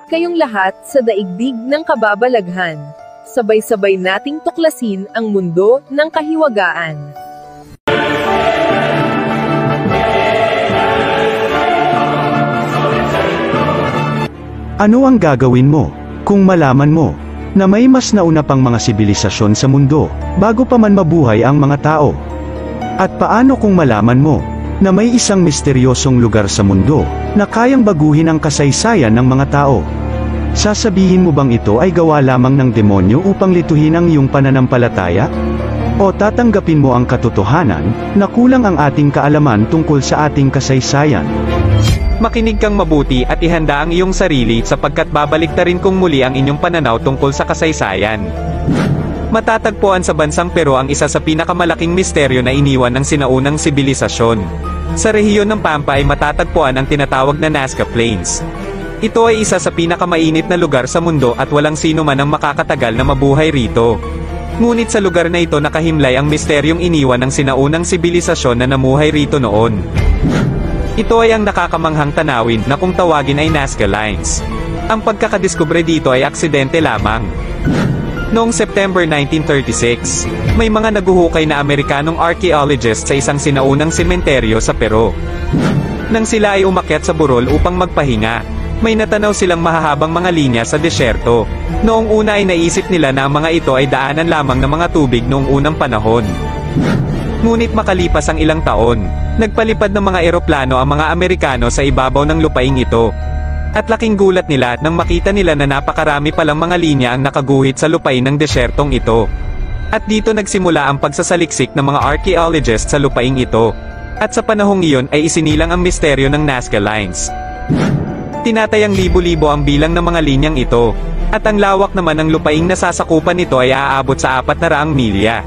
kayong lahat sa daigdig ng kababalaghan. Sabay-sabay nating tuklasin ang mundo ng kahiwagaan. Ano ang gagawin mo kung malaman mo na may mas nauna pang mga sibilisasyon sa mundo bago pa man mabuhay ang mga tao? At paano kung malaman mo na may isang misteryosong lugar sa mundo na kayang baguhin ang kasaysayan ng mga tao? Sasabihin mo bang ito ay gawa lamang ng demonyo upang lituhin ang iyong pananampalataya? O tatanggapin mo ang katotohanan na kulang ang ating kaalaman tungkol sa ating kasaysayan? Makinig kang mabuti at ihanda ang iyong sarili sapagkat babaliktarin kong muli ang inyong pananaw tungkol sa kasaysayan. Matatagpuan sa bansang Peru ang isa sa pinakamalaking misteryo na iniwan ng sinaunang sibilisasyon. Sa rehiyon ng Pampa ay matatagpuan ang tinatawag na Nazca Plains. Ito ay isa sa pinakamainit na lugar sa mundo at walang sino man ang makakatagal na mabuhay rito. Ngunit sa lugar na ito nakahimlay ang misteryong iniwan ng sinaunang sibilisasyon na namuhay rito noon. Ito ay ang nakakamanghang tanawin na kung tawagin ay Nazca Lines. Ang pagkakadiskubre dito ay aksidente lamang. Noong September 1936, may mga naguhukay na Amerikanong archaeologists sa isang sinaunang sementeryo sa Peru. Nang sila ay umakyat sa burol upang magpahinga, may natanaw silang mahahabang mga linya sa desyerto. Noong una ay naisip nila na ang mga ito ay daanan lamang ng mga tubig noong unang panahon. Ngunit makalipas ang ilang taon, nagpalipad ng mga eroplano ang mga Amerikano sa ibabaw ng lupaing ito. At laking gulat nila nang makita nila na napakarami palang mga linya ang nakaguhit sa lupain ng desyertong ito. At dito nagsimula ang pagsasaliksik ng mga archaeologists sa lupaing ito. At sa panahong iyon ay isinilang ang misteryo ng Nazca Lines. Tinatayang libo-libo ang bilang ng mga linyang ito. At ang lawak naman ng lupaing nasasakupan nito ay aabot sa 400 milya.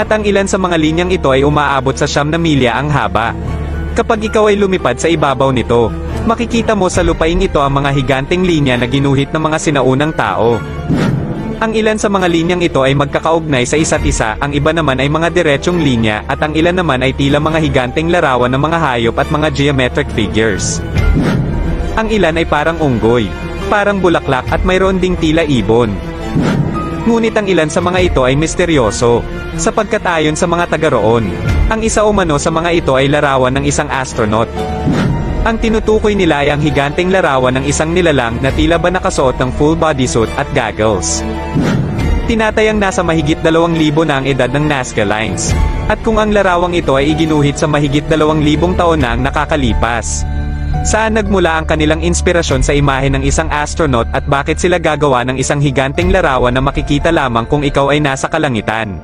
At ang ilan sa mga linyang ito ay umaabot sa 9 milya ang haba. Kapag ikaw ay lumipad sa ibabaw nito, makikita mo sa lupaing ito ang mga higanteng linya na ginuhit ng mga sinaunang tao. Ang ilan sa mga linyang ito ay magkakaugnay sa isa't isa, ang iba naman ay mga diretsyong linya, at ang ilan naman ay tila mga higanteng larawan ng mga hayop at mga geometric figures. Ang ilan ay parang unggoy, parang bulaklak at mayroon ding tila ibon. Ngunit ang ilan sa mga ito ay misteryoso, sapagkat ayon sa mga taga roon, ang isa umano sa mga ito ay larawan ng isang astronaut. Ang tinutukoy nila ay ang higanteng larawan ng isang nilalang na tila ba nakasuot ng full bodysuit at goggles. Tinatayang nasa mahigit 2,000 na ang edad ng Nazca Lines. At kung ang larawang ito ay iginuhit sa mahigit 2,000 taon na ang nakakalipas. Saan nagmula ang kanilang inspirasyon sa imahe ng isang astronaut at bakit sila gagawa ng isang higanteng larawan na makikita lamang kung ikaw ay nasa kalangitan?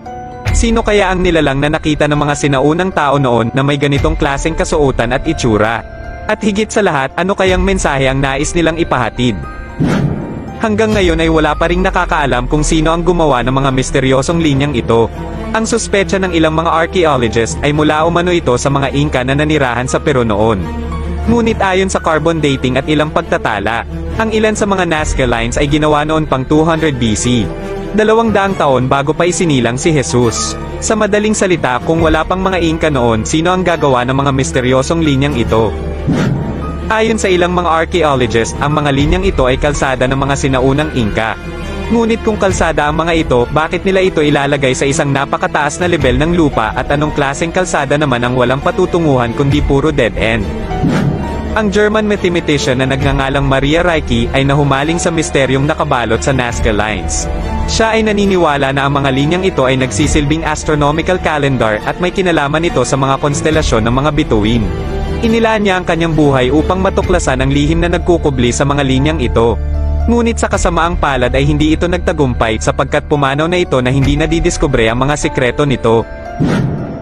Sino kaya ang nilalang na nakita ng mga sinaunang tao noon na may ganitong klaseng kasuotan at itsura? At higit sa lahat, ano kayang mensahe ang nais nilang ipahatid? Hanggang ngayon ay wala pa ring nakakaalam kung sino ang gumawa ng mga misteryosong linyang ito. Ang suspecha ng ilang mga archaeologists ay mula umano ito sa mga Inca na nanirahan sa Peru noon. Ngunit ayon sa carbon dating at ilang pagtatala, ang ilan sa mga Nazca Lines ay ginawa noon pang 200 BC. 200 taon bago pa isinilang si Jesus. Sa madaling salita, kung wala pang mga Inca noon, sino ang gagawa ng mga misteryosong linyang ito? Ayon sa ilang mga archaeologists, ang mga linyang ito ay kalsada ng mga sinaunang Inca. Ngunit kung kalsada ang mga ito, bakit nila ito ilalagay sa isang napakataas na level ng lupa at anong klaseng kalsada naman ang walang patutunguhan kundi puro dead end? Ang German mathematician na nagngangalang Maria Ricci ay nahumaling sa misteryong nakabalot sa Nazca Lines. Siya ay naniniwala na ang mga linyang ito ay nagsisilbing astronomical calendar at may kinalaman ito sa mga konstelasyon ng mga bituin. Inilaan niya ang kanyang buhay upang matuklasan ang lihim na nagkukubli sa mga linyang ito. Ngunit sa kasamaang palad ay hindi ito nagtagumpay sapagkat pumanaw na ito na hindi nadidiskubre ang mga sikreto nito.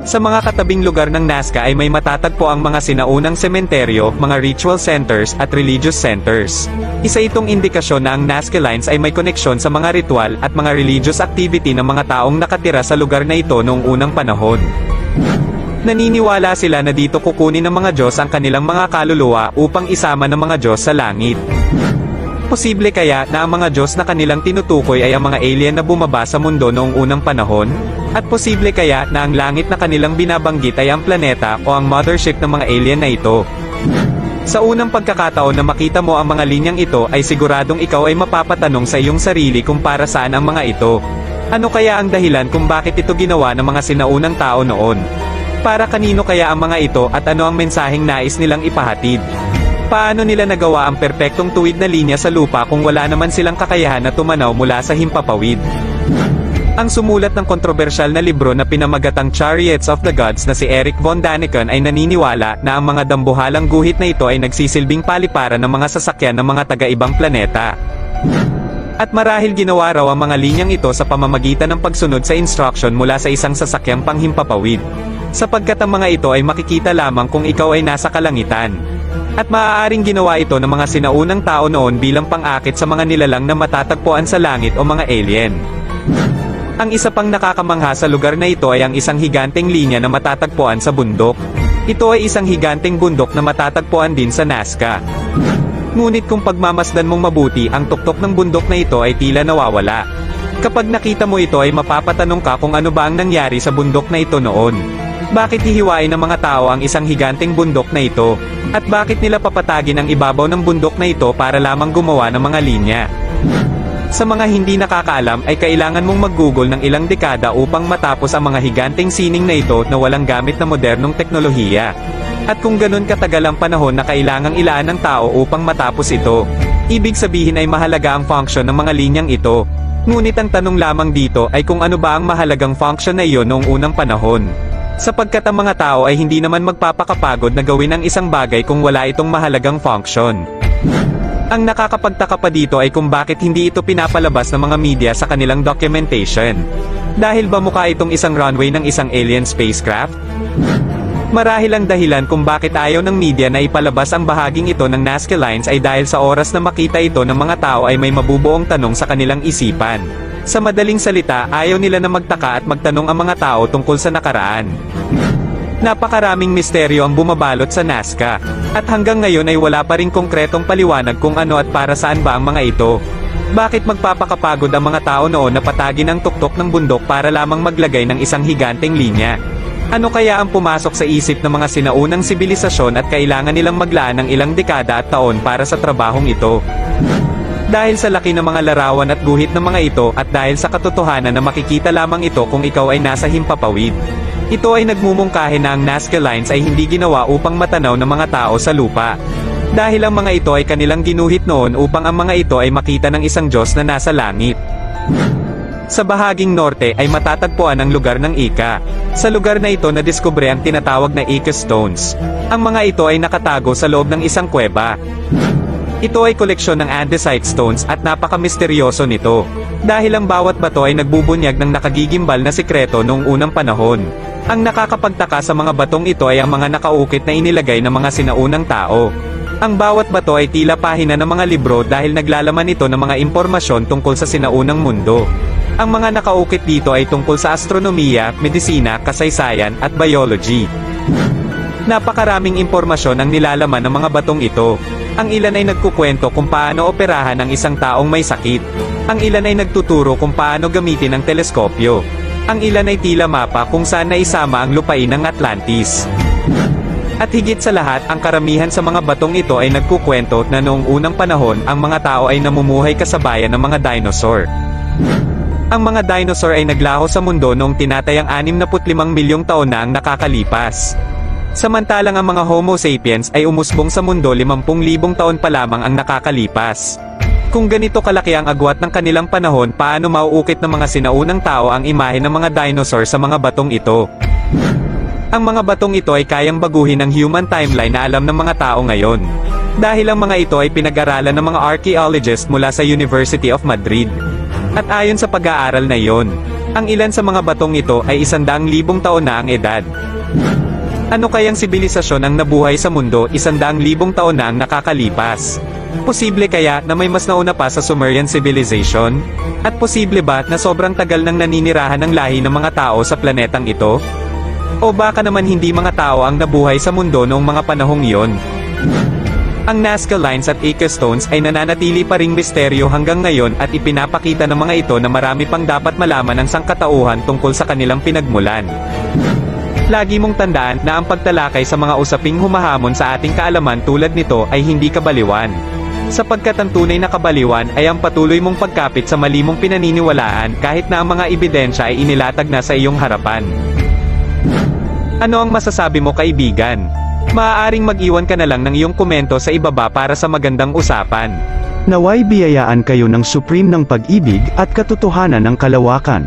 Sa mga katabing lugar ng Nazca ay may matatagpo ang mga sinaunang sementeryo, mga ritual centers at religious centers. Isa itong indikasyon na ang Nazca Lines ay may koneksyon sa mga ritual at mga religious activity ng mga taong nakatira sa lugar na ito noong unang panahon. Naniniwala sila na dito kukunin ng mga Diyos ang kanilang mga kaluluwa upang isama ng mga Diyos sa langit. Posible kaya na ang mga Diyos na kanilang tinutukoy ay ang mga alien na bumaba sa mundo noong unang panahon? At posible kaya na ang langit na kanilang binabanggit ay ang planeta o ang mothership ng mga alien na ito? Sa unang pagkakataon na makita mo ang mga linyang ito ay siguradong ikaw ay mapapatanong sa iyong sarili kung para saan ang mga ito. Ano kaya ang dahilan kung bakit ito ginawa ng mga sinaunang tao noon? Para kanino kaya ang mga ito at ano ang mensaheng nais nilang ipahatid? Paano nila nagawa ang perpektong tuwid na linya sa lupa kung wala naman silang kakayahan na tumanaw mula sa himpapawid? Ang sumulat ng kontrobersyal na libro na pinamagatang Chariots of the Gods na si Eric von Daniken ay naniniwala na ang mga dambuhalang guhit na ito ay nagsisilbing paliparan ng mga sasakyan ng mga taga-ibang planeta. At marahil ginawa raw ang mga linyang ito sa pamamagitan ng pagsunod sa instruction mula sa isang sasakyang panghimpapawid. Sapagkat ang mga ito ay makikita lamang kung ikaw ay nasa kalangitan. At maaaring ginawa ito ng mga sinaunang tao noon bilang pang-akit sa mga nilalang na matatagpuan sa langit o mga alien. Ang isa pang nakakamangha sa lugar na ito ay ang isang higanteng linya na matatagpuan sa bundok. Ito ay isang higanteng bundok na matatagpuan din sa Nazca. Ngunit kung pagmamasdan mong mabuti, ang tuktok ng bundok na ito ay tila nawawala. Kapag nakita mo ito ay mapapatanong ka kung ano ba ang nangyari sa bundok na ito noon. Bakit hihiwain ng mga tao ang isang higanteng bundok na ito? At bakit nila papatagin ang ibabaw ng bundok na ito para lamang gumawa ng mga linya? Sa mga hindi nakakaalam ay kailangan mong mag-google ng ilang dekada upang matapos ang mga higanteng sining na ito na walang gamit na modernong teknolohiya. At kung ganun katagal ang panahon na kailangang ilaan ng tao upang matapos ito, ibig sabihin ay mahalaga ang function ng mga linyang ito. Ngunit ang tanong lamang dito ay kung ano ba ang mahalagang function na iyon noong unang panahon. Sapagkat ang mga tao ay hindi naman magpapakapagod na gawin ang isang bagay kung wala itong mahalagang function. Ang nakakapagtaka pa dito ay kung bakit hindi ito pinapalabas ng mga media sa kanilang documentation. Dahil ba mukha itong isang runway ng isang alien spacecraft? Marahil ang dahilan kung bakit ayaw ng media na ipalabas ang bahaging ito ng Nazca Lines ay dahil sa oras na makita ito ng mga tao ay may mabubuong tanong sa kanilang isipan. Sa madaling salita, ayaw nila na magtaka at magtanong ang mga tao tungkol sa nakaraan. Napakaraming misteryo ang bumabalot sa Nazca, at hanggang ngayon ay wala pa ring konkretong paliwanag kung ano at para saan ba ang mga ito. Bakit magpapakapagod ang mga tao noon na patagin ang tuktok ng bundok para lamang maglagay ng isang higanteng linya? Ano kaya ang pumasok sa isip ng mga sinaunang sibilisasyon at kailangan nilang maglaan ng ilang dekada at taon para sa trabahong ito? Dahil sa laki ng mga larawan at guhit ng mga ito at dahil sa katotohanan na makikita lamang ito kung ikaw ay nasa himpapawid. Ito ay nagmumungkahi na ang Nazca Lines ay hindi ginawa upang matanaw ng mga tao sa lupa. Dahil ang mga ito ay kanilang ginuhit noon upang ang mga ito ay makita ng isang Diyos na nasa langit. Sa bahaging norte ay matatagpuan ang lugar ng Ica. Sa lugar na ito nadiskubre ang tinatawag na Ica Stones. Ang mga ito ay nakatago sa loob ng isang kuweba. Ito ay koleksyon ng andesite stones at napaka-misteryoso nito. Dahil ang bawat bato ay nagbubunyag ng nakagigimbal na sikreto noong unang panahon. Ang nakakapagtaka sa mga batong ito ay ang mga nakaukit na inilagay ng mga sinaunang tao. Ang bawat bato ay tila pahina ng mga libro dahil naglalaman ito ng mga impormasyon tungkol sa sinaunang mundo. Ang mga nakaukit dito ay tungkol sa astronomiya, medisina, kasaysayan, at biology. Napakaraming impormasyon ang nilalaman ng mga batong ito. Ang ilan ay nagkukwento kung paano operahan ang isang taong may sakit. Ang ilan ay nagtuturo kung paano gamitin ang teleskopyo. Ang ilan ay tila mapa kung saan naisama ang lupain ng Atlantis. At higit sa lahat, ang karamihan sa mga batong ito ay nagkukwento na noong unang panahon, ang mga tao ay namumuhay kasabayan ng mga dinosaur. Ang mga dinosaur ay naglaho sa mundo noong tinatayang 65 milyong taon na ang nakakalipas. Samantalang ang mga Homo sapiens ay umusbong sa mundo 50,000 taon pa lamang ang nakakalipas. Kung ganito kalaki ang agwat ng kanilang panahon, paano mauukit ng mga sinaunang tao ang imahe ng mga dinosaur sa mga batong ito? Ang mga batong ito ay kayang baguhin ang human timeline na alam ng mga tao ngayon. Dahil ang mga ito ay pinag-aralan ng mga archaeologists mula sa University of Madrid. At ayon sa pag-aaral na iyon, ang ilan sa mga batong ito ay 100,000 taon na ang edad. Ano kayang sibilisasyon ang nabuhay sa mundo 100,000 taon na ang nakakalipas? Posible kaya na may mas nauna pa sa Sumerian civilization? At posible ba na sobrang tagal nang naninirahan ng lahi ng mga tao sa planetang ito? O baka naman hindi mga tao ang nabuhay sa mundo noong mga panahong iyon? Ang Nazca Lines at Ica Stones ay nananatili pa ring misteryo hanggang ngayon at ipinapakita ng mga ito na marami pang dapat malaman ng sangkatauhan tungkol sa kanilang pinagmulan. Lagi mong tandaan na ang pagtalakay sa mga usaping humahamon sa ating kaalaman tulad nito ay hindi kabaliwan. Sapagkat ang tunay na kabaliwan ay ang patuloy mong pagkapit sa mali mong pinaniniwalaan kahit na ang mga ebidensya ay inilatag na sa iyong harapan. Ano ang masasabi mo, kaibigan? Maaaring mag-iwan ka na lang ng iyong komento sa ibaba para sa magandang usapan. Naway biyayaan kayo ng supreme ng pag-ibig at katotohanan ng kalawakan.